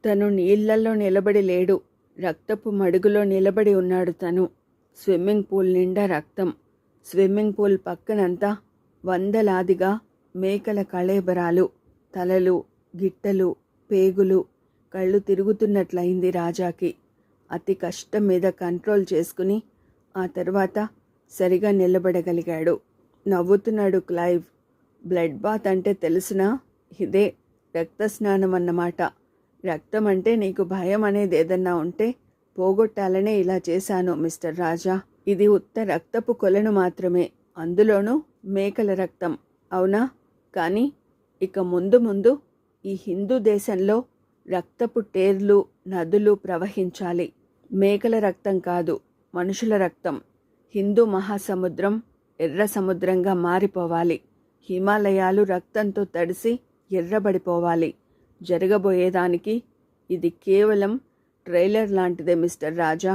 తను నీళ్లలో నిలబడి లేడు, రక్తపు మడుగులో నిలబడి ఉన్నాడు తను. స్విమ్మింగ్ పూల్ నిండా రక్తం. స్విమ్మింగ్ పూల్ పక్కనంతా వందలాదిగా మేకల కళేబరాలు, తలలు, గిట్టలు, పేగులు. కళ్ళు తిరుగుతున్నట్లయింది రాజాకి. అతి కష్టం మీద కంట్రోల్ చేసుకుని ఆ తర్వాత సరిగా నిలబడగలిగాడు. నవ్వుతున్నాడు క్లైవ్. బ్లడ్ బాత్ అంటే తెలుసునా? ఇదే రక్తస్నానం అన్నమాట. రక్తం అంటే నీకు భయం అనేది ఏదన్నా ఉంటే పోగొట్టాలనే ఇలా చేశాను మిస్టర్ రాజా. ఇది ఉత్త రక్తపు కొలను మాత్రమే, అందులోనూ మేకల రక్తం, అవునా? కానీ ఇక ముందు ముందు ఈ హిందూ దేశంలో రక్తపు టేర్లు, నదులు ప్రవహించాలి. మేకల రక్తం కాదు, మనుషుల రక్తం. హిందూ మహాసముద్రం ఎర్ర సముద్రంగా మారిపోవాలి. హిమాలయాలు రక్తంతో తడిసి ఎర్రబడిపోవాలి. జరగబోయేదానికి ఇది కేవలం ట్రైలర్ లాంటిదే మిస్టర్ రాజా.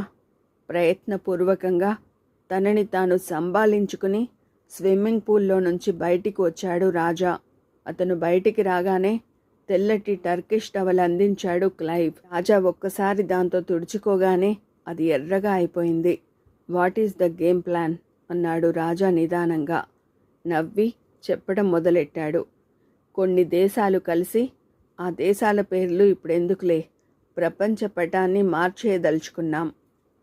ప్రయత్నపూర్వకంగా తనని తాను సంభాళించుకుని స్విమ్మింగ్ పూల్లో నుంచి బయటికి వచ్చాడు రాజా. అతను బయటికి రాగానే తెల్లటి టర్కిష్ టవల్ అందించాడు క్లైవ్. రాజా ఒక్కసారి దాంతో తుడుచుకోగానే అది ఎర్రగా అయిపోయింది. What is the game plan అన్నాడు రాజా నిదానంగా. నవ్వి చెప్పడం మొదలెట్టాడు. కొన్ని దేశాలు కలిసి, ఆ దేశాల పేర్లు ఇప్పుడెందుకులే, ప్రపంచ పటాన్ని మార్చేయదలుచుకున్నాం.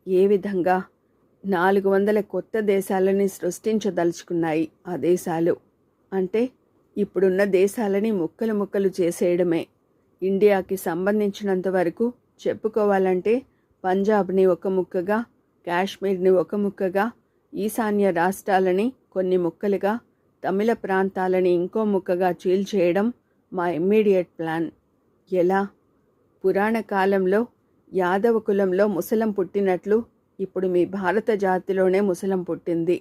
ఏ విధంగా? 400 కొత్త దేశాలని సృష్టించదలుచుకున్నాయి ఆ దేశాలు. అంటే ఇప్పుడున్న దేశాలని ముక్కలు ముక్కలు చేసేయడమే. ఇండియాకి సంబంధించినంత వరకు చెప్పుకోవాలంటే పంజాబ్ని ఒక ముక్కగా, కాశ్మీర్ని ఒక ముక్కగా, ఈశాన్య రాష్ట్రాలని కొన్ని ముక్కలుగా, తమిళ ప్రాంతాలని ఇంకో ముక్కగా చీల్చేయడం మా ఇమ్మీడియట్ ప్లాన్. ఎలా? పురాణ కాలంలో యాదవ కులంలో ముసలం పుట్టినట్లు ఇప్పుడు మీ భారత జాతిలోనే ముసలం పుట్టింది.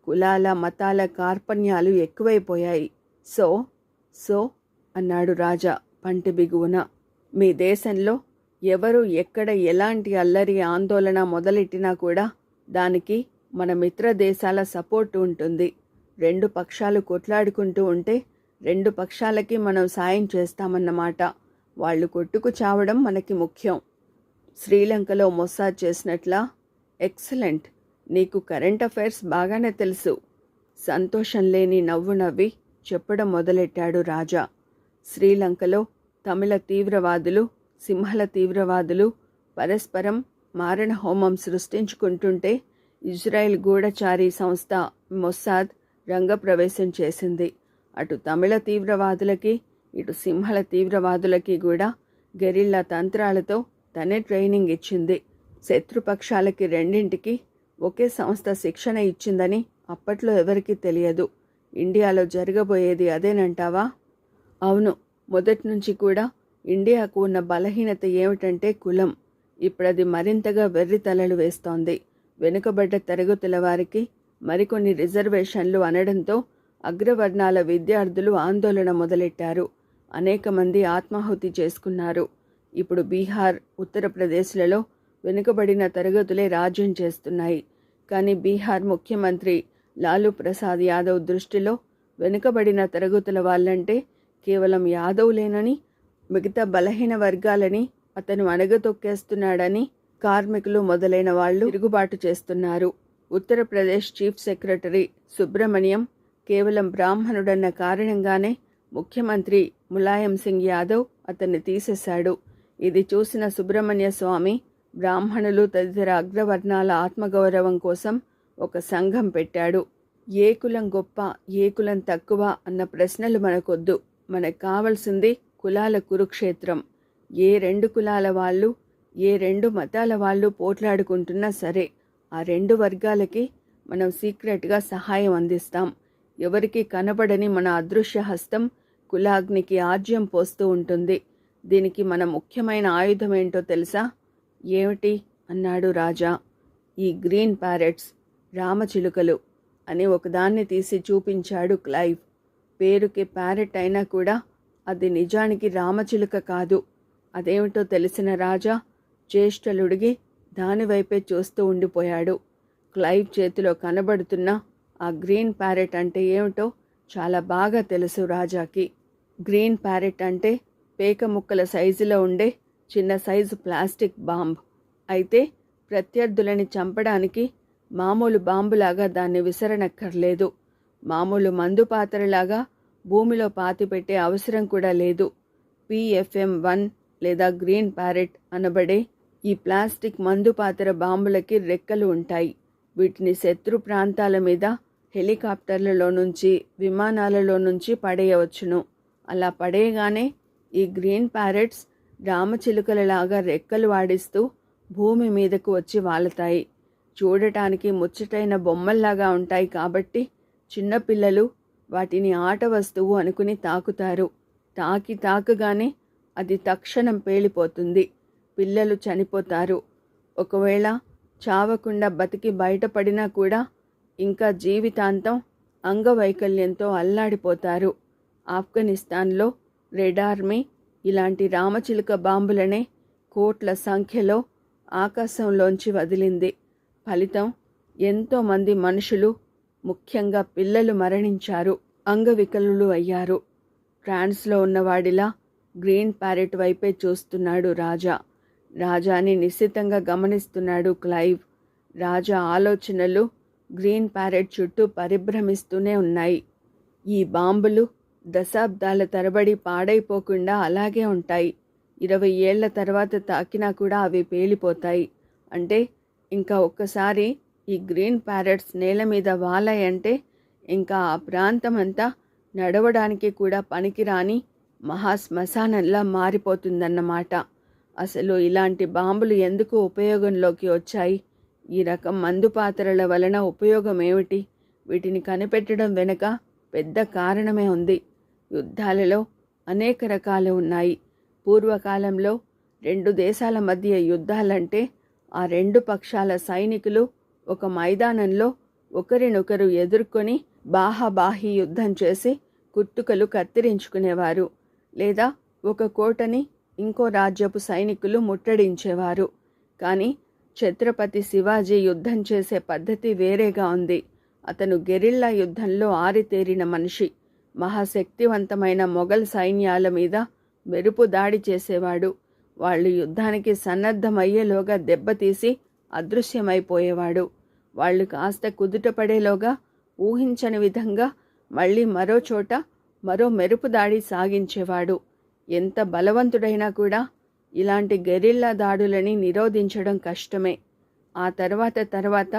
కులాల మతాల కార్పణ్యాలు ఎక్కువైపోయాయి. సో అన్నాడు రాజా పంటి బిగువున. మీ దేశంలో ఎవరు ఎక్కడ ఎలాంటి అల్లరి ఆందోళన మొదలెట్టినా కూడా దానికి మన మిత్ర దేశాల సపోర్ట్ ఉంటుంది. 2 పక్షాలు కొట్లాడుకుంటూ ఉంటే 2 పక్షాలకి మనం సాయం చేస్తామన్నమాట. వాళ్ళు కొట్టుకు చావడం మనకి ముఖ్యం. శ్రీలంకలో మొస్సాద్ చేసినట్లా? ఎక్సలెంట్. నీకు కరెంట్ అఫైర్స్ బాగానే తెలుసు. సంతోషం లేని నవ్వు నవ్వి చెప్పడం మొదలెట్టాడు రాజా. శ్రీలంకలో తమిళ తీవ్రవాదులు, సింహళ తీవ్రవాదులు పరస్పరం మారణ హోమం సృష్టించుకుంటుంటే ఇజ్రాయెల్ గూఢచారీ సంస్థ మొస్సాద్ రంగప్రవేశం చేసింది. అటు తమిళ తీవ్రవాదులకి, ఇటు సింహళ తీవ్రవాదులకి కూడా గెరిల్లా తంత్రాలతో తనే ట్రైనింగ్ ఇచ్చింది. శత్రుపక్షాలకి రెండింటికి ఒకే సంస్థ శిక్షణ ఇచ్చిందని అప్పట్లో ఎవరికీ తెలియదు. ఇండియాలో జరగబోయేది అదేనంటావా? అవును. మొదటి నుంచి కూడా ఇండియాకు ఉన్న బలహీనత ఏమిటంటే కులం. ఇప్పుడది మరింతగా వెర్రితలలు వేస్తోంది. వెనుకబడ్డ తరగతుల వారికి మరికొన్ని రిజర్వేషన్లు అనడంతో అగ్రవర్ణాల విద్యార్థులు ఆందోళన మొదలెట్టారు. అనేక మంది ఆత్మాహుతి చేసుకున్నారు. ఇప్పుడు బీహార్, ఉత్తరప్రదేశ్లలో వెనుకబడిన తరగతులే రాజ్యం చేస్తున్నాయి. కానీ బీహార్ ముఖ్యమంత్రి లాలూ ప్రసాద్ యాదవ్ దృష్టిలో వెనుకబడిన తరగతుల వాళ్ళంటే కేవలం యాదవ్లేనని, మిగతా బలహీన వర్గాలని అతను అణగతొక్కేస్తున్నాడని కార్మికులు మొదలైన వాళ్ళు తిరుగుబాటు చేస్తున్నారు. ఉత్తరప్రదేశ్ చీఫ్ సెక్రటరీ సుబ్రమణ్యం కేవలం బ్రాహ్మణుడన్న కారణంగానే ముఖ్యమంత్రి ములాయం సింగ్ యాదవ్ అతన్ని తీసేశాడు. ఇది చూసిన సుబ్రహ్మణ్య స్వామి బ్రాహ్మణులు తదితర అగ్రవర్ణాల ఆత్మగౌరవం కోసం ఒక సంఘం పెట్టాడు. ఏ కులం గొప్ప, ఏ కులం తక్కువ అన్న ప్రశ్నలు మనకొద్దు. మనకు కావాల్సింది కులాల కురుక్షేత్రం. ఏ 2 కులాల వాళ్ళు, ఏ 2 మతాల వాళ్ళు పోట్లాడుకుంటున్నా సరే, ఆ 2 వర్గాలకి మనం సీక్రెట్గా సహాయం అందిస్తాం. ఎవరికి కనబడని మన అదృశ్య హస్తం కులాగ్నికి ఆజ్యం పోస్తూ ఉంటుంది. దీనికి మన ముఖ్యమైన ఆయుధం ఏంటో తెలుసా? ఏమిటి అన్నాడు రాజా. ఈ గ్రీన్ ప్యారెట్స్, రామచిలుకలు అని ఒకదాన్ని తీసి చూపించాడు క్లైవ్. పేరుకి ప్యారెట్ అయినా కూడా అది నిజానికి రామచిలుక కాదు. అదేమిటో తెలిసిన రాజా చేష్టలుడిగి దానివైపే చూస్తూ ఉండిపోయాడు. క్లైవ్ చేతిలో కనబడుతున్న ఆ గ్రీన్ ప్యారెట్ అంటే ఏమిటో చాలా బాగా తెలుసు రాజాకి. గ్రీన్ ప్యారెట్ అంటే పేక ముక్కల సైజులో ఉండే చిన్న సైజు ప్లాస్టిక్ బాంబ్. అయితే ప్రత్యర్థులని చంపడానికి మామూలు బాంబులాగా దాన్ని విసరనక్కర్లేదు. మామూలు మందు పాత్రలాగా భూమిలో పాతిపెట్టే అవసరం కూడా లేదు. PFM-1 లేదా గ్రీన్ ప్యారెట్ అనబడే ఈ ప్లాస్టిక్ మందు పాత్ర బాంబులకి రెక్కలు ఉంటాయి. వీటిని శత్రు ప్రాంతాల మీద హెలికాప్టర్లలో నుంచి, విమానాలలో నుంచి పడేయవచ్చును. అలా పడేయగానే ఈ గ్రీన్ ప్యారెట్స్ రామచిలుకలలాగా రెక్కలు వాడిస్తూ భూమి మీదకు వచ్చి వాలతాయి. చూడటానికి ముచ్చటైన బొమ్మల్లాగా ఉంటాయి కాబట్టి చిన్నపిల్లలు వాటిని ఆట వస్తువు అనుకుని తాకుతారు. తాకగానే అది తక్షణం పేలిపోతుంది. పిల్లలు చనిపోతారు. ఒకవేళ చావకుండా బతికి బయటపడినా కూడా ఇంకా జీవితాంతం అంగవైకల్యంతో అల్లాడిపోతారు. ఆఫ్ఘనిస్తాన్లో రెడ్ ఆర్మీ ఇలాంటి రామచిలుక బాంబులనే కోట్ల సంఖ్యలో ఆకాశంలోంచి వదిలింది. ఫలితం ఎంతోమంది మనుషులు, ముఖ్యంగా పిల్లలు మరణించారు, అంగవికలులు అయ్యారు. ఫ్రాన్స్లో ఉన్నవాడిలా గ్రీన్ ప్యారెట్ వైపే చూస్తున్నాడు రాజా. రాజాని నిశ్చితంగా గమనిస్తున్నాడు క్లైవ్. రాజా ఆలోచనలు గ్రీన్ ప్యారెట్ చుట్టూ పరిభ్రమిస్తూనే ఉన్నాయి. ఈ బాంబులు దశాబ్దాల తరబడి పాడైపోకుండా అలాగే ఉంటాయి. 20 ఏళ్ల తర్వాత తాకినా కూడా అవి పేలిపోతాయి. అంటే ఇంకా ఒక్కసారి ఈ గ్రీన్ ప్యారెట్స్ నేల మీద వాలాయంటే ఇంకా ఆ ప్రాంతమంతా నడవడానికి కూడా పనికిరాని మహాశ్మశానంలా మారిపోతుందన్నమాట. అసలు ఇలాంటి బాంబులు ఎందుకు ఉపయోగంలోకి వచ్చాయి? ఈ రకం మందు పాత్రల వలన ఉపయోగం ఏమిటి? వీటిని కనిపెట్టడం వెనుక పెద్ద కారణమే ఉంది. యుద్ధాలలో అనేక రకాలు ఉన్నాయి. పూర్వకాలంలో 2 దేశాల మధ్య యుద్ధాలంటే ఆ 2 పక్షాల సైనికులు ఒక మైదానంలో ఒకరినొకరు ఎదుర్కొని బాహాబాహి యుద్ధం చేసి కుత్తుకలు కత్తిరించుకునేవారు. లేదా ఒక కోటని ఇంకో రాజ్యపు సైనికులు ముట్టడించేవారు. కానీ ఛత్రపతి శివాజీ యుద్ధం చేసే పద్ధతి వేరేగా ఉంది. అతను గెరిల్లా యుద్ధంలో ఆరితేరిన మనిషి. మహాశక్తివంతమైన మొఘల్ సైన్యాల మీద మెరుపు దాడి చేసేవాడు. వాళ్ళు యుద్ధానికి సన్నద్ధమయ్యేలోగా దెబ్బతీసి అదృశ్యమైపోయేవాడు. వాళ్ళు కాస్త కుదుటపడేలోగా ఊహించని విధంగా మళ్ళీ మరో చోట మరో మెరుపు దాడి సాగించేవాడు. ఎంత బలవంతుడైనా కూడా ఇలాంటి గెరిల్లా దాడులని నిరోధించడం కష్టమే. ఆ తర్వాత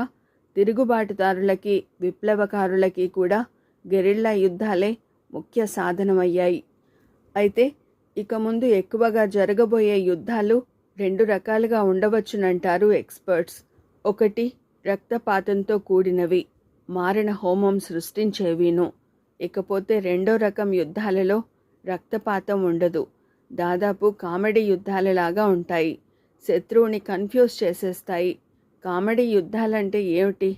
తిరుగుబాటుదారులకి, విప్లవకారులకి కూడా గెరిల్లా యుద్ధాలే ముఖ్య సాధనమయ్యాయి. అయితే ఇక ముందు ఎక్కువగా జరగబోయే యుద్ధాలు 2 రకాలుగా ఉండవచ్చునంటారు ఎక్స్పర్ట్స్. ఒకటి రక్తపాతంతో కూడినవి, మారణ హోమం సృష్టించేవిను. ఇకపోతే రెండో రకం యుద్ధాలలో రక్తపాతం ఉండదు. దాదాపు కామెడీ యుద్ధాలలాగా ఉంటాయి. శత్రువుని కన్ఫ్యూజ్ చేసేస్తాయి. కామెడీ యుద్ధాలంటే ఏమిటి?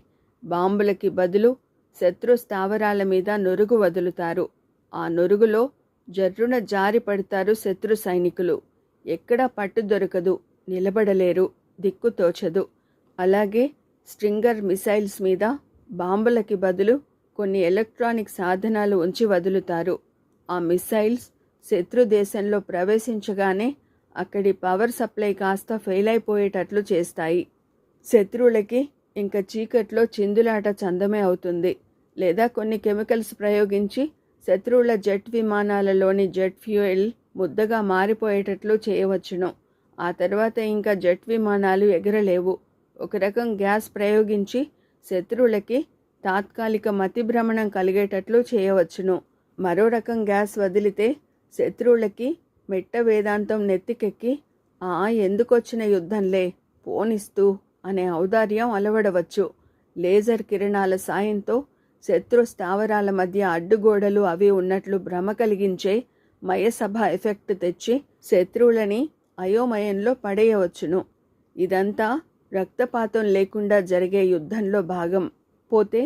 బాంబులకి బదులు శత్రు స్థావరాల మీద నురుగు వదులుతారు. ఆ నురుగులో జర్రున జారి పడతారు శత్రు సైనికులు. ఎక్కడా పట్టు దొరకదు, నిలబడలేరు, దిక్కుతోచదు. అలాగే స్ట్రింగర్ మిసైల్స్ మీద బాంబులకి బదులు కొన్ని ఎలక్ట్రానిక్ సాధనాలు ఉంచి వదులుతారు. ఆ మిసైల్స్ శత్రు దేశంలో ప్రవేశించగానే అక్కడి పవర్ సప్లై కాస్త ఫెయిల్ అయిపోయేటట్లు చేస్తాయి. శత్రువులకి ఇంకా చీకట్లో చిందులాట చందమే అవుతుంది. లేదా కొన్ని కెమికల్స్ ప్రయోగించి శత్రువుల జెట్ విమానాలలోని జెట్ ఫ్యూయల్ ముద్దగా మారిపోయేటట్లు చేయవచ్చును. ఆ తర్వాత ఇంకా జెట్ విమానాలు ఎగరలేవు. ఒక రకం గ్యాస్ ప్రయోగించి శత్రువులకి తాత్కాలిక మతిభ్రమణం కలిగేటట్లు చేయవచ్చును. మరో రకం గ్యాస్ వదిలితే శత్రువులకి మెట్ట వేదాంతం నెత్తికెక్కి ఎందుకొచ్చిన యుద్ధంలే పోనిస్తూ అనే ఔదార్యం అలవడవచ్చు. లేజర్ కిరణాల సాయంతో శత్రు స్థావరాల మధ్య అడ్డుగోడలు అవి ఉన్నట్లు భ్రమ కలిగించే మయసభ ఎఫెక్ట్ తెచ్చి శత్రువులని అయోమయంలో పడేయవచ్చును. ఇదంతా రక్తపాతం లేకుండా జరిగే యుద్ధంలో భాగం. పోతే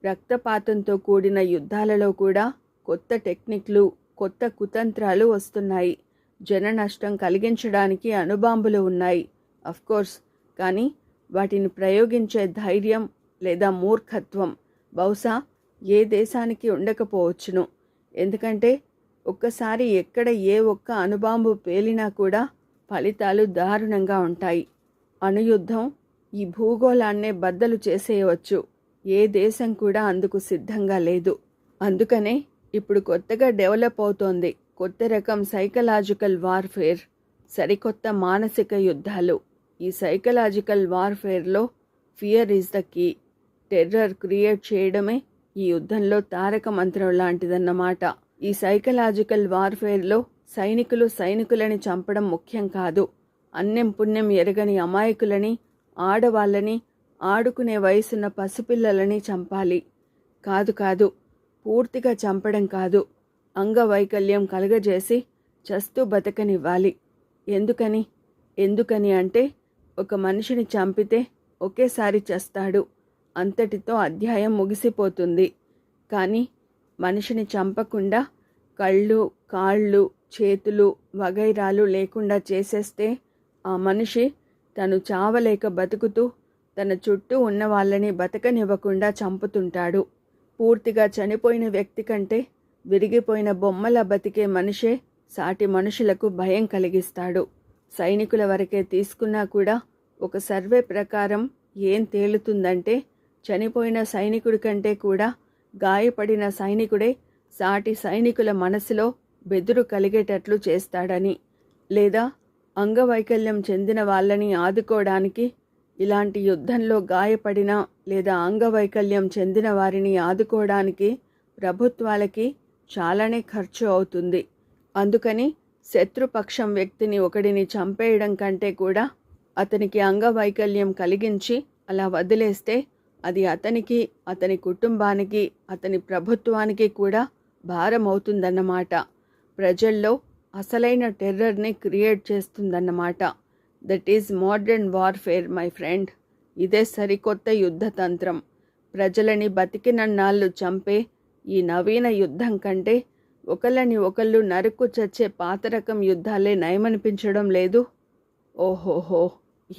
రక్తపాతంతో కూడిన యుద్ధాలలో కూడా కొత్త టెక్నిక్లు, కొత్త కుతంత్రాలు వస్తున్నాయి. జన నష్టం కలిగించడానికి అణుబాంబులు ఉన్నాయి అఫ్కోర్స్. కానీ వాటిని ప్రయోగించే ధైర్యం లేదా మూర్ఖత్వం బహుశా ఏ దేశానికి ఉండకపోవచ్చును. ఎందుకంటే ఒక్కసారి ఎక్కడ ఏ ఒక్క అణుబాంబు పేలినా కూడా ఫలితాలు దారుణంగా ఉంటాయి. అణుయుద్ధం ఈ భూగోళాన్నే బద్దలు చేసేయవచ్చు. ఏ దేశం కూడా అందుకు సిద్ధంగా లేదు. అందుకనే ఇప్పుడు కొత్తగా డెవలప్ అవుతోంది కొత్త రకం సైకలాజికల్ వార్ఫేర్, సరికొత్త మానసిక యుద్ధాలు. ఈ సైకలాజికల్ వార్ఫేర్లో fear is the key. Terror create చేయడమే ఈ యుద్ధంలో తారక మంత్రం లాంటిదన్నమాట. ఈ సైకలాజికల్ వార్ఫేర్లో సైనికులని చంపడం ముఖ్యం కాదు. అన్యం పుణ్యం ఎరగని అమాయకులని, ఆడవాళ్ళని, ఆడుకునే వయసున్న పసిపిల్లలని చంపాలి. కాదు, పూర్తిగా చంపడం కాదు, అంగవైకల్యం కలుగజేసి చస్తూ బతకనివ్వాలి. ఎందుకని అంటే ఒక మనిషిని చంపితే ఒకేసారి చస్తాడు, అంతటితో అధ్యాయం ముగిసిపోతుంది. కానీ మనిషిని చంపకుండా కళ్ళు, కాళ్ళు, చేతులు వగైరాలు లేకుండా చేసేస్తే ఆ మనిషి తను చావలేక బతుకుతూ తన చుట్టూ ఉన్న వాళ్ళని బతకనివ్వకుండా చంపుతుంటాడు. పూర్తిగా చనిపోయిన వ్యక్తి కంటే విరిగిపోయిన బొమ్మల బతికే మనిషే సాటి మనుషులకు భయం కలిగిస్తాడు. సైనికుల వరకే తీసుకున్నా కూడా ఒక సర్వే ప్రకారం ఏం తేలుతుందంటే చనిపోయిన సైనికుడి కంటే కూడా గాయపడిన సైనికుడే సాటి సైనికుల మనసులో బెదురు కలిగేటట్లు చేస్తాడని. లేదా అంగవైకల్యం చెందిన వాళ్ళని ఆదుకోవడానికి, ఇలాంటి యుద్ధంలో గాయపడిన లేదా అంగవైకల్యం చెందిన వారిని ఆదుకోవడానికి ప్రభుత్వాలకి చాలానే ఖర్చు అవుతుంది. అందుకని శత్రుపక్షం వ్యక్తిని ఒకడిని చంపేయడం కంటే కూడా అతనికి అంగవైకల్యం కలిగించి అలా వదిలేస్తే అది అతనికి, అతని కుటుంబానికి, అతని ప్రభుత్వానికి కూడా భారం అవుతుందన్నమాట. ప్రజల్లో అసలైన టెర్రర్ని క్రియేట్ చేస్తుందన్నమాట. That is modern warfare my friend. ఇదే సరికొత్త యుద్ధతంత్రం. ప్రజలని బతికినన్నాళ్ళు చంపే ఈ నవీన యుద్ధం కంటే ఒకళ్ళని ఒకళ్ళు నరుక్కు చచ్చే పాతరకం యుద్ధాలే నయమనిపించడం లేదు. ఓహోహో,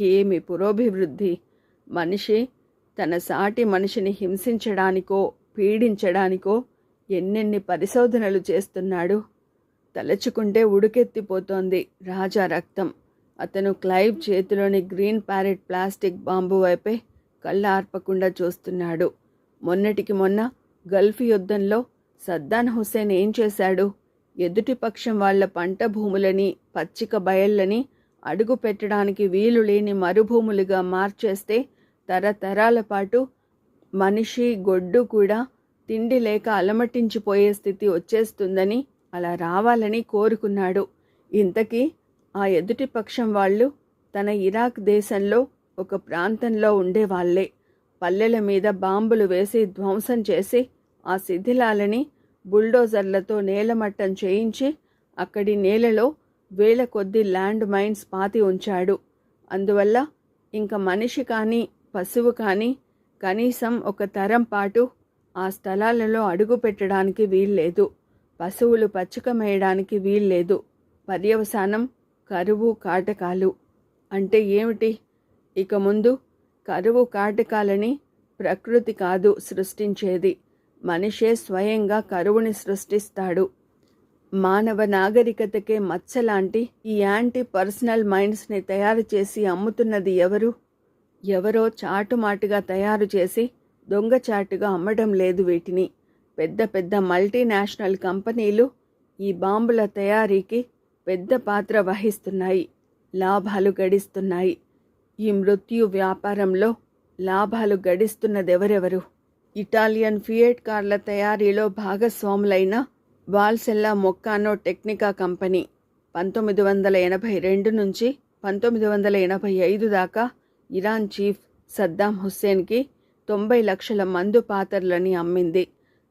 ఏమి పురోభివృద్ధి! మనిషి తన సాటి మనిషిని హింసించడానికో పీడించడానికో ఎన్నెన్ని పరిశోధనలు చేస్తున్నాడు. తలచుకుంటే ఉడుకెత్తిపోతోంది రాజా రక్తం. అతను క్లైవ్ చేతిలోని గ్రీన్ ప్యారెట్ ప్లాస్టిక్ బాంబు వైపే కళ్ళ ఆర్పకుండా చూస్తున్నాడు. మొన్నటికి మొన్న గల్ఫ్ యుద్ధంలో సద్దాం హుస్సేన్ ఏం చేశాడు? ఎదుటి పక్షం వాళ్ల పంట భూములని, పచ్చిక బయళ్ళని అడుగు పెట్టడానికి వీలు లేని మరుభూములుగా మార్చేస్తే తరతరాల పాటు మనిషి, గొడ్డు కూడా తిండి లేక అలమటించిపోయే స్థితి వచ్చేస్తుందని, అలా రావాలని కోరుకున్నాడు. ఇంతకీ ఆ ఎదుటి పక్షం వాళ్ళు తన ఇరాక్ దేశంలో ఒక ప్రాంతంలో ఉండేవాళ్లే. పల్లెల మీద బాంబులు వేసి ధ్వంసం చేసి ఆ శిథిలాలని బుల్డోజర్లతో నేలమట్టం చేయించి అక్కడి నేలలో వేల కొద్ది ల్యాండ్ మైన్స్ పాతి ఉంచాడు. అందువల్ల ఇంక మనిషి కానీ పశువు కానీ కనీసం ఒక తరం పాటు ఆ స్థలాలలో అడుగు పెట్టడానికి వీల్లేదు. పశువులు పచ్చిక మేయడానికి వీల్లేదు. పర్యవసానం కరువు, కాటకాలు. అంటే ఏమిటి? ఇక ముందు కరువు, కాటకాలని ప్రకృతి కాదు సృష్టించేది, మనిషే స్వయంగా కరువుని సృష్టిస్తాడు. మానవ నాగరికతకే మచ్చలాంటి ఈ యాంటీ పర్సనల్ మైండ్స్ని తయారు చేసి అమ్ముతున్నది ఎవరు? ఎవరో చాటుమాటుగా తయారు చేసి దొంగచాటుగా అమ్మడం లేదు వీటిని. పెద్ద పెద్ద మల్టీనేషనల్ కంపెనీలు ఈ బాంబుల తయారీకి పెద్ద పాత్ర వహిస్తున్నాయి, లాభాలు గడిస్తున్నాయి. ఈ మృత్యు వ్యాపారంలో లాభాలు గడిస్తున్నదెవరెవరు? ఇటాలియన్ ఫియట్ కార్ల తయారీలో భాగస్వాములైన వాల్సెల్లా మొక్కానో టెక్నికా కంపెనీ 1982 నుంచి 1985 దాకా ఇరాన్ చీఫ్ సద్దాం హుస్సేన్కి 90 లక్షల మందు పాతర్లని అమ్మింది.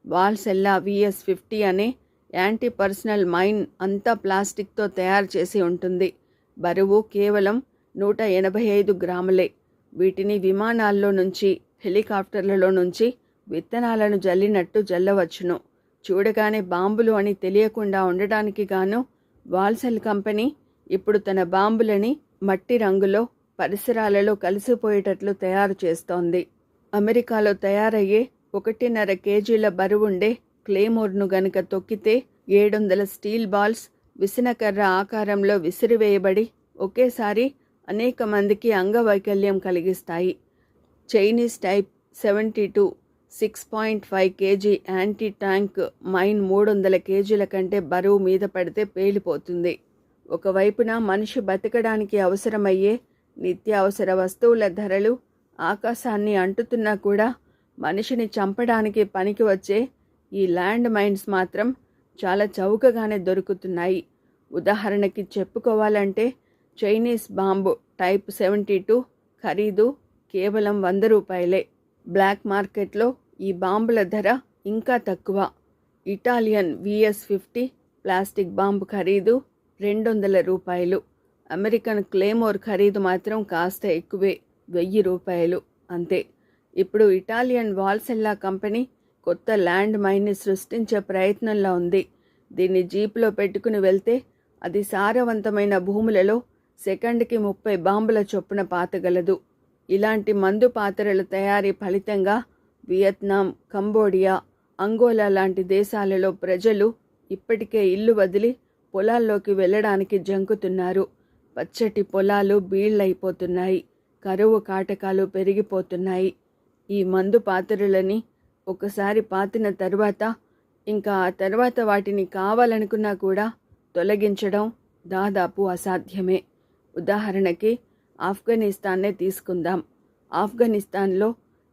వాల్సెల్లా VS-50 అనే యాంటీ పర్సనల్ మైన్ అంతా ప్లాస్టిక్తో తయారు చేసి ఉంటుంది. బరువు కేవలం 185 గ్రాములే. వీటిని విమానాల్లో నుంచి, హెలికాప్టర్లలో నుంచి విత్తనాలను జల్లినట్టు జల్లవచ్చును. చూడగానే బాంబులు అని తెలియకుండా ఉండడానికి గాను వాల్సెల్ కంపెనీ ఇప్పుడు తన బాంబులని మట్టి రంగులో పరిసరాలలో కలిసిపోయేటట్లు తయారు చేస్తోంది. అమెరికాలో తయారయ్యే 1.5 కేజీల బరువుండే క్లేమోర్ను గనుక తొక్కితే 700 స్టీల్ బాల్స్ విసనకర్ర ఆకారంలో విసిరివేయబడి ఒకేసారి అనేక మందికి అంగవైకల్యం కలిగిస్తాయి. Chinese type 72 6.5 KG anti tank mine 300 కేజీల కంటే బరువు మీద పడితే పేలిపోతుంది. ఒకవైపున మనిషి బతకడానికి అవసరమయ్యే నిత్యావసర వస్తువుల ధరలు ఆకాశాన్ని అంటుతున్నా కూడా మనిషిని చంపడానికి పనికి వచ్చే ఈ ల్యాండ్ మైన్స్ మాత్రం చాలా చౌకగానే దొరుకుతున్నాయి. ఉదాహరణకి చెప్పుకోవాలంటే చైనీస్ బాంబు టైప్ 72 ఖరీదు కేవలం 100 రూపాయలే. బ్లాక్ మార్కెట్లో ఈ బాంబుల ధర ఇంకా తక్కువ. ఇటాలియన్ VS-50 ప్లాస్టిక్ బాంబు ఖరీదు 200 రూపాయలు. అమెరికన్ క్లేమోర్ ఖరీదు మాత్రం కాస్త ఎక్కువే, 1000 రూపాయలు అంతే. ఇప్పుడు ఇటాలియన్ వాల్సెల్లా కంపెనీ కొత్త ల్యాండ్ మైన్ని సృష్టించే ప్రయత్నంలో ఉంది. దీన్ని జీప్లో పెట్టుకుని వెళ్తే అది సారవంతమైన భూములలో సెకండ్కి 30 బాంబుల చొప్పున పాతగలదు. ఇలాంటి మందు పాత్రల తయారీ ఫలితంగా వియత్నాం, కంబోడియా, అంగోలా లాంటి దేశాలలో ప్రజలు ఇప్పటికే ఇల్లు వదిలి పొలాల్లోకి వెళ్ళడానికి జంకుతున్నారు. పచ్చటి పొలాలు బీళ్లైపోతున్నాయి. కరువు కాటకాలు పెరిగిపోతున్నాయి. ఈ మందు పాత్రలని ఒకసారి పాతిన తర్వాత ఇంకా ఆ తర్వాత వాటిని కావాలనుకున్నా కూడా తొలగించడం దాదాపు అసాధ్యమే. ఉదాహరణకి ఆఫ్ఘనిస్తాన్నే తీసుకుందాం. ఆఫ్ఘనిస్తాన్లో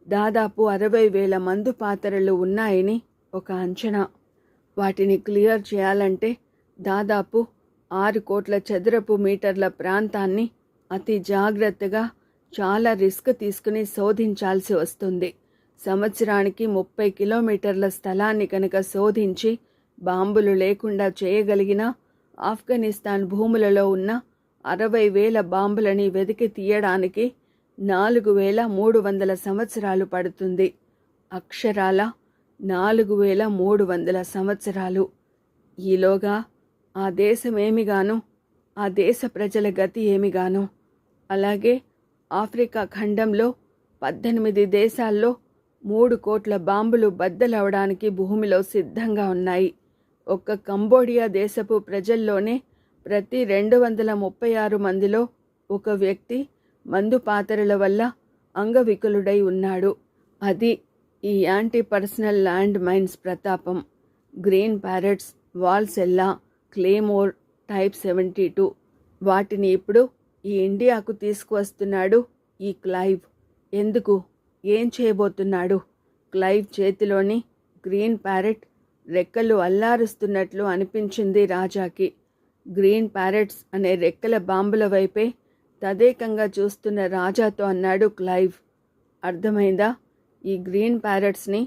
దాదాపు 60,000 మందు పాత్రలు ఉన్నాయని ఒక అంచనా. వాటిని క్లియర్ చేయాలంటే దాదాపు 6 కోట్ల చదరపు మీటర్ల ప్రాంతాన్ని అతి జాగ్రత్తగా చాలా రిస్క్ తీసుకుని శోధించాల్సి వస్తుంది. సంవత్సరానికి 30 కిలోమీటర్ల స్థలాన్ని కనుక శోధించి బాంబులు లేకుండా చేయగలిగిన ఆఫ్ఘనిస్తాన్ భూములలో ఉన్న 60,000 బాంబులని వెతికి తీయడానికి 4,300 సంవత్సరాలు పడుతుంది. అక్షరాల 4,300 సంవత్సరాలు. ఈలోగా ఆ దేశమేమిగాను, ఆ దేశ ప్రజల గతి ఏమిగాను. అలాగే ఆఫ్రికా ఖండంలో 18 దేశాల్లో 3 కోట్ల బాంబులు బద్దలవడానికి భూమిలో సిద్ధంగా ఉన్నాయి. ఒక్క కంబోడియా దేశపు ప్రజల్లోనే ప్రతి 236 మందిలో ఒక వ్యక్తి మందు పాత్రల వల్ల అంగవికలుడై ఉన్నాడు. అది ఈ యాంటీ పర్సనల్ ల్యాండ్ మైన్స్ ప్రతాపం. గ్రీన్ ప్యారెట్స్, వాల్సెల్లా, క్లేమోర్ టైప్ 72 వాటిని ఇప్పుడు ఈ ఇండియాకు తీసుకువస్తున్నాడు ఈ క్లైవ్. ఎందుకు? ఏం చేయబోతున్నాడు? క్లైవ్ చేతిలోని గ్రీన్ ప్యారెట్ రెక్కలు అల్లారుస్తున్నట్లు అనిపించింది రాజాకి. గ్రీన్ ప్యారెట్స్ అనే రెక్కల బాంబుల వైపే తదేకంగా చూస్తున్న రాజాతో అన్నాడు క్లైవ్. అర్థమైందా? ఈ గ్రీన్ ప్యారెట్స్ని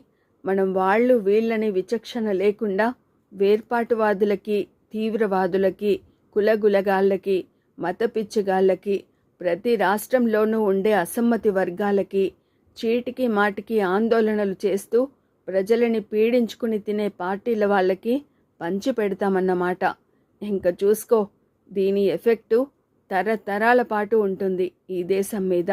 మనం వాళ్ళు వీళ్ళని విచక్షణ లేకుండా వేర్పాటువాదులకి, తీవ్రవాదులకి, కులగులగాళ్ళకి, మతపిచ్చిగాళ్ళకి, ప్రతి రాష్ట్రంలోనూ ఉండే అసమ్మతి వర్గాలకి, చీటికి మాటికి ఆందోళనలు చేస్తూ ప్రజలని పీడించుకుని తినే పార్టీల వాళ్ళకి పంచి పెడతామన్నమాట. ఇంక చూసుకో, దీని ఎఫెక్టు తరతరాల పాటు ఉంటుంది ఈ దేశం మీద.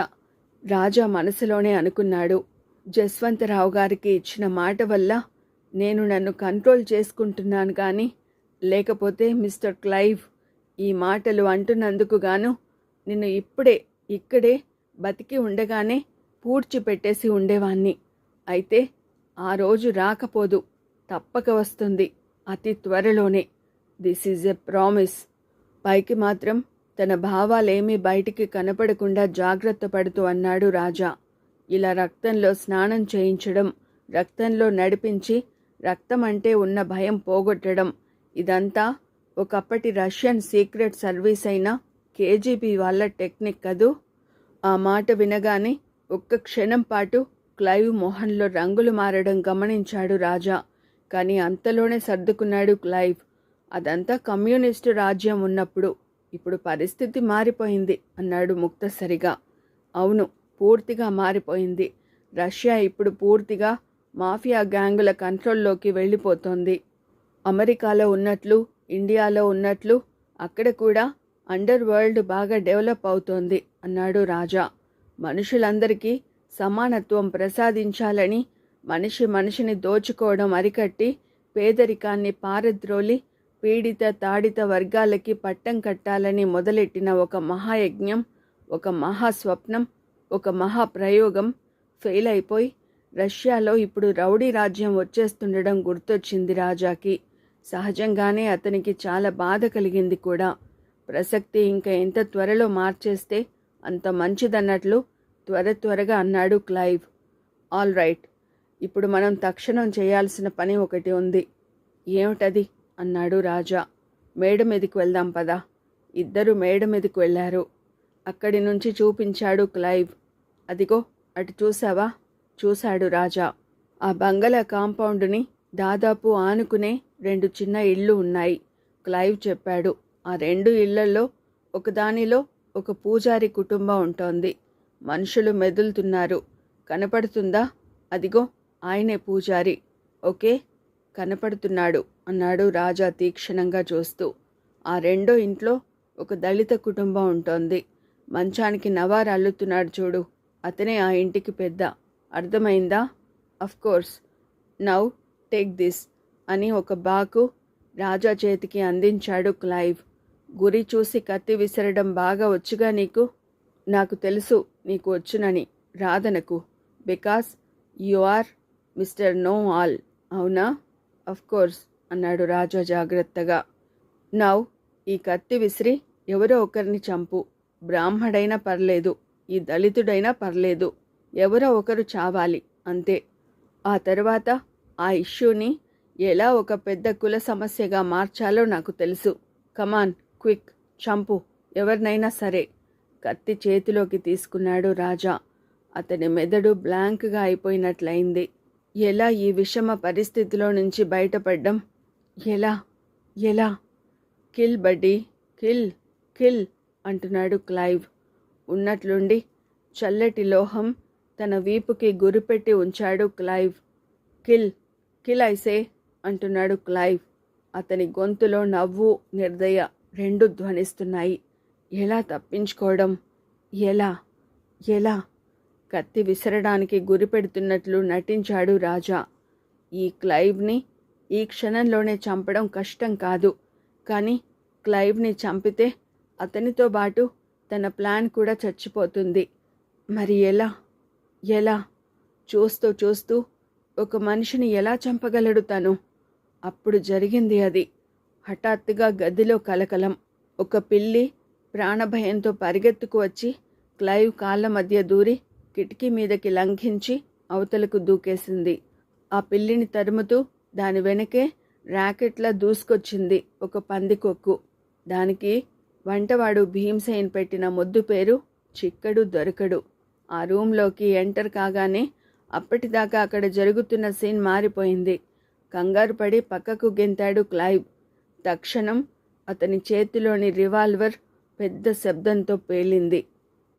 రాజా మనసులోనే అనుకున్నాడు. జస్వంతరావు గారికి ఇచ్చిన మాట వల్ల నేను నన్ను కంట్రోల్ చేసుకుంటున్నాను కానీ, లేకపోతే మిస్టర్ క్లైవ్ ఈ మాటలు అంటున్నందుకు గాను నిన్ను ఇక్కడే బతికి ఉండగానే పూడ్చిపెట్టేసి ఉండేవాణ్ణి. అయితే ఆ రోజు రాకపోదు, తప్పక వస్తుంది, అతి త్వరలోనే. This is a promise. పైకి మాత్రం తన భావాలేమీ బయటికి కనపడకుండా జాగ్రత్త పడుతూ అన్నాడు రాజా. ఇలా రక్తంలో స్నానం చేయించడం, రక్తంలో నడిపించి రక్తం అంటే ఉన్న భయం పోగొట్టడం, ఇదంతా ఒకప్పటి రష్యన్ సీక్రెట్ సర్వీస్ అయిన KGB వాళ్ళ టెక్నిక్ కదూ. ఆ మాట వినగానే ఒక్క క్షణం పాటు క్లైవ్ మొహంలో రంగులు మారడం గమనించాడు రాజా. కానీ అంతలోనే సర్దుకున్నాడు క్లైవ్. అదంతా కమ్యూనిస్టు రాజ్యం ఉన్నప్పుడు, ఇప్పుడు పరిస్థితి మారిపోయింది అన్నాడు ముక్తసరిగా. అవును, పూర్తిగా మారిపోయింది. రష్యా ఇప్పుడు పూర్తిగా మాఫియా గ్యాంగుల కంట్రోల్లోకి వెళ్ళిపోతోంది. అమెరికాలో ఉన్నట్లు, ఇండియాలో ఉన్నట్లు అక్కడ కూడా అండర్ వరల్డ్ బాగా డెవలప్ అవుతోంది అన్నాడు రాజా. మనుషులందరికీ సమానత్వం ప్రసాదించాలని, మనిషిని దోచుకోవడం అరికట్టి పేదరికాన్ని పారద్రోలి పీడిత తాడిత వర్గాలకి పట్టం కట్టాలని మొదలెట్టిన ఒక మహాయజ్ఞం, ఒక మహాస్వప్నం, ఒక మహాప్రయోగం ఫెయిల్ అయిపోయి రష్యాలో ఇప్పుడు రౌడీ రాజ్యం వచ్చేస్తుండడం గుర్తొచ్చింది రాజాకి. సహజంగానే అతనికి చాలా బాధ కలిగింది కూడా. ప్రసక్తి ఇంకా ఎంత త్వరలో మార్చేస్తే అంత మంచిదన్నట్లు త్వరగా అన్నాడు క్లైవ్. ఆల్ రైట్, ఇప్పుడు మనం తక్షణం చేయాల్సిన పని ఒకటి ఉంది. ఏమిటది అన్నాడు రాజా. మేడ మీదకి వెళ్దాం పదా. ఇద్దరు మేడ మీదకి వెళ్ళారు. అక్కడి నుంచి చూపించాడు క్లైవ్. అదిగో అటు చూసావా? చూశాడు రాజా. ఆ బంగళా కాంపౌండ్ని దాదాపు ఆనుకునే 2 చిన్న ఇళ్ళు ఉన్నాయి. క్లైవ్ చెప్పాడు. ఆ 2 ఇళ్లలో ఒకదానిలో ఒక పూజారి కుటుంబం ఉంటోంది. మనుషులు మెదులుతున్నారు. కనపడుతుందా? అదిగో ఆయనే పూజారి. ఓకే, కనపడుతున్నాడు అన్నాడు రాజా తీక్షణంగా చూస్తూ. ఆ 2వ ఇంట్లో ఒక దళిత కుటుంబం ఉంటోంది. మంచానికి నవారు అల్లుతున్నాడు చూడు, అతనే ఆ ఇంటికి పెద్ద. అర్థమైందా? అఫ్కోర్స్. నౌ టేక్ దిస్ అని ఒక బాకు రాజా చేతికి అందించాడు క్లైవ్. గురి చూసి కత్తి విసరడం బాగా వచ్చుగా నీకు? నాకు తెలుసు నీకు వచ్చునని, రాదనకు. Because you are mister know all. అవునా? అఫ్కోర్స్ అన్నాడు రాజా జాగ్రత్తగా. నౌ ఈ కత్తి విసిరి ఎవరో ఒకరిని చంపు. బ్రాహ్మడైనా పర్లేదు, ఈ దళితుడైనా పర్లేదు, ఎవరో ఒకరు చావాలి అంతే. ఆ తర్వాత ఆ ఇష్యూని ఎలా ఒక పెద్ద కుల సమస్యగా మార్చాలో నాకు తెలుసు. కమాన్, క్విక్, చంపు ఎవరినైనా సరే. కత్తి చేతిలోకి తీసుకున్నాడు రాజా. అతని మెదడు బ్లాంక్గా అయిపోయినట్లయింది. ఎలా ఈ విషమ పరిస్థితిలో నుంచి బయటపడ్డం? ఎలా ఎలా? కిల్ బడ్డీ, కిల్ కిల్ అంటున్నాడు క్లైవ్. ఉన్నట్లుండి చల్లటి లోహం తన వీపుకి గురిపెట్టి ఉంచాడు క్లైవ్. కిల్ కిల్ ఐసే అంటున్నాడు క్లైవ్. అతని గొంతులో నవ్వు, నిర్దయ 2 ధ్వనిస్తున్నాయి. ఎలా తప్పించుకోవడం? ఎలా ఎలా? కత్తి విసరడానికి గురిపెడుతున్నట్లు నటించాడు రాజా. ఈ క్లైవ్ని ఈ క్షణంలోనే చంపడం కష్టం కాదు. కానీ క్లైవ్ని చంపితే అతనితో పాటు తన ప్లాన్ కూడా చచ్చిపోతుంది. మరి ఎలా ఎలా? చూస్తూ చూస్తూ ఒక మనిషిని ఎలా చంపగలడు తను? అప్పుడు జరిగింది అది. హఠాత్తుగా గదిలో కలకలం. ఒక పిల్లి ప్రాణభయంతో పరిగెత్తుకు వచ్చి క్లైవ్ కాళ్ళ మధ్య దూరి కిటికీ మీదకి లంఘించి అవతలకు దూకేసింది. ఆ పిల్లిని తరుముతూ దాని వెనకే ర్యాకెట్లా దూసుకొచ్చింది ఒక పందికొక్కు. దానికి వంటవాడు భీమ్సేన్ పెట్టిన మొద్దు పేరు చిక్కడు దొరకడు. ఆ రూంలోకి ఎంటర్ కాగానే అప్పటిదాకా అక్కడ జరుగుతున్న సీన్ మారిపోయింది. కంగారు పడి పక్కకు గెంతాడు క్లైవ్. తక్షణం అతని చేతిలోని రివాల్వర్ పెద్ద శబ్దంతో పేలింది.